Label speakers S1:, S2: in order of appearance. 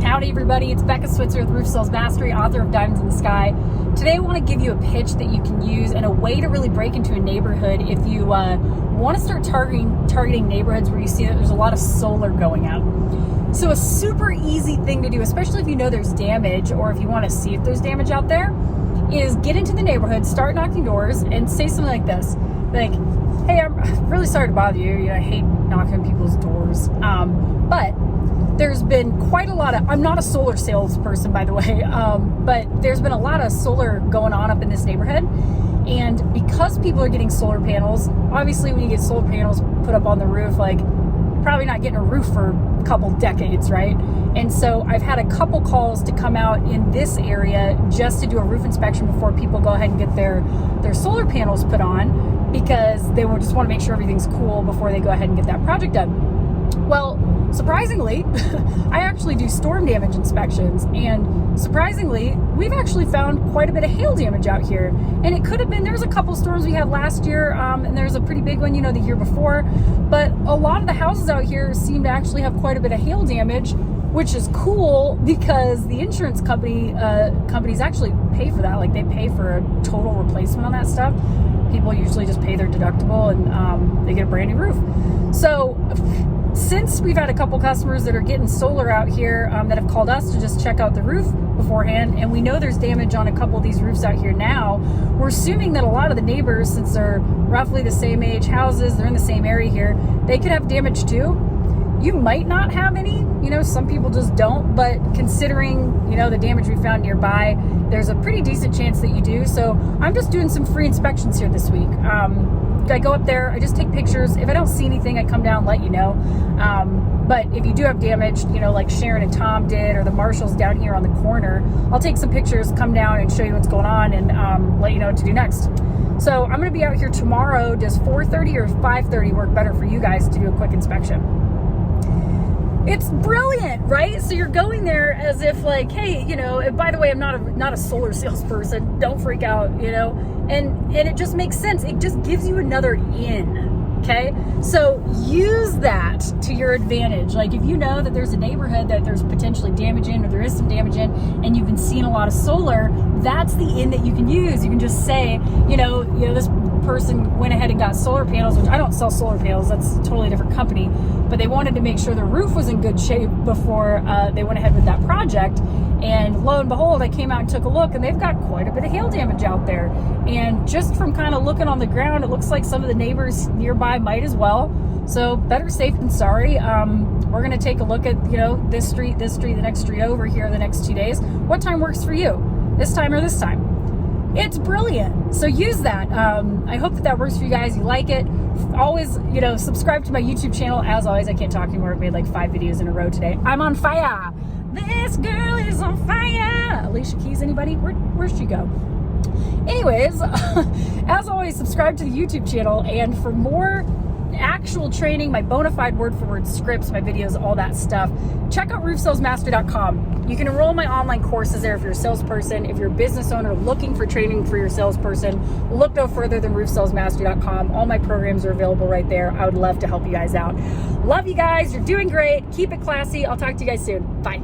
S1: Howdy everybody, it's Becca Switzer with Roof Sales Mastery, author of Diamonds in the Sky. Today I want to give you a pitch that you can use and a way to really break into a neighborhood if you want to start targeting neighborhoods where you see that there's a lot of solar going out. So a super easy thing to do, especially if you know there's damage or if you want to see if there's damage out there, is get into the neighborhood, start knocking doors, and say something like this. Like, hey, I'm really sorry to bother you. I hate knocking on people's doors. But there's been quite a lot of, I'm not a solar salesperson, by the way, but there's been a lot of solar going on up in this neighborhood. And because people are getting solar panels, obviously when you get solar panels put up on the roof, like, you're probably not getting a roof for a couple decades, right? And so I've had a couple calls to come out in this area just to do a roof inspection before people go ahead and get their solar panels put on, because they will just want to make sure everything's cool before they go ahead and get that project done. Well, surprisingly, I actually do storm damage inspections, and surprisingly, we've actually found quite a bit of hail damage out here. And it could have been, there was a couple storms we had last year, and there's a pretty big one, the year before, but a lot of the houses out here seem to actually have quite a bit of hail damage, which is cool because the insurance companies actually pay for that. Like, they pay for a total replacement on that stuff. People usually just pay their deductible and they get a brand new roof. So since we've had a couple customers that are getting solar out here that have called us to just check out the roof beforehand, and we know there's damage on a couple of these roofs out here now, we're assuming that a lot of the neighbors, since they're roughly the same age houses, they're in the same area here, they could have damage too. You might not have any, some people just don't, but considering, the damage we found nearby, there's a pretty decent chance that you do. So I'm just doing some free inspections here this week. I go up there, I just take pictures. If I don't see anything, I come down and let you know. But if you do have damage, like Sharon and Tom did, or the marshals down here on the corner, I'll take some pictures, come down and show you what's going on, and let you know what to do next. So I'm going to be out here tomorrow. Does 4:30 or 5:30 work better for you guys to do a quick inspection? It's brilliant, right? So you're going there as if like, hey, and by the way, I'm not a solar salesperson. Don't freak out, and it just makes sense. It just gives you another in, okay? So use that to your advantage. Like, if you know that there's a neighborhood that there's potentially damage in, or there is some damage in, and you've been seeing a lot of solar, that's the in that you can use. You can just say, this person went ahead and got solar panels, which I don't sell solar panels, that's a totally different company, but they wanted to make sure their roof was in good shape before they went ahead with that project. And lo and behold, I came out and took a look, and they've got quite a bit of hail damage out there. And just from kind of looking on the ground, it looks like some of the neighbors nearby might as well. So better safe than sorry. We're going to take a look at, this street, the next street over here the next 2 days. What time works for you? This time or this time? It's brilliant. So use that. I hope that works for you guys. You like it. Always, subscribe to my YouTube channel. As always, I can't talk anymore. I've made like 5 videos in a row today. I'm on fire. This girl is on fire. Alicia Keys, anybody? Where'd she go? Anyways, as always, subscribe to the YouTube channel. And for more actual training, my bona fide word-for-word scripts, my videos, all that stuff, check out roofsalesmastery.com. You can enroll in my online courses there if you're a salesperson. If you're a business owner looking for training for your salesperson, look no further than roofsalesmastery.com. All my programs are available right there. I would love to help you guys out. Love you guys. You're doing great. Keep it classy. I'll talk to you guys soon. Bye.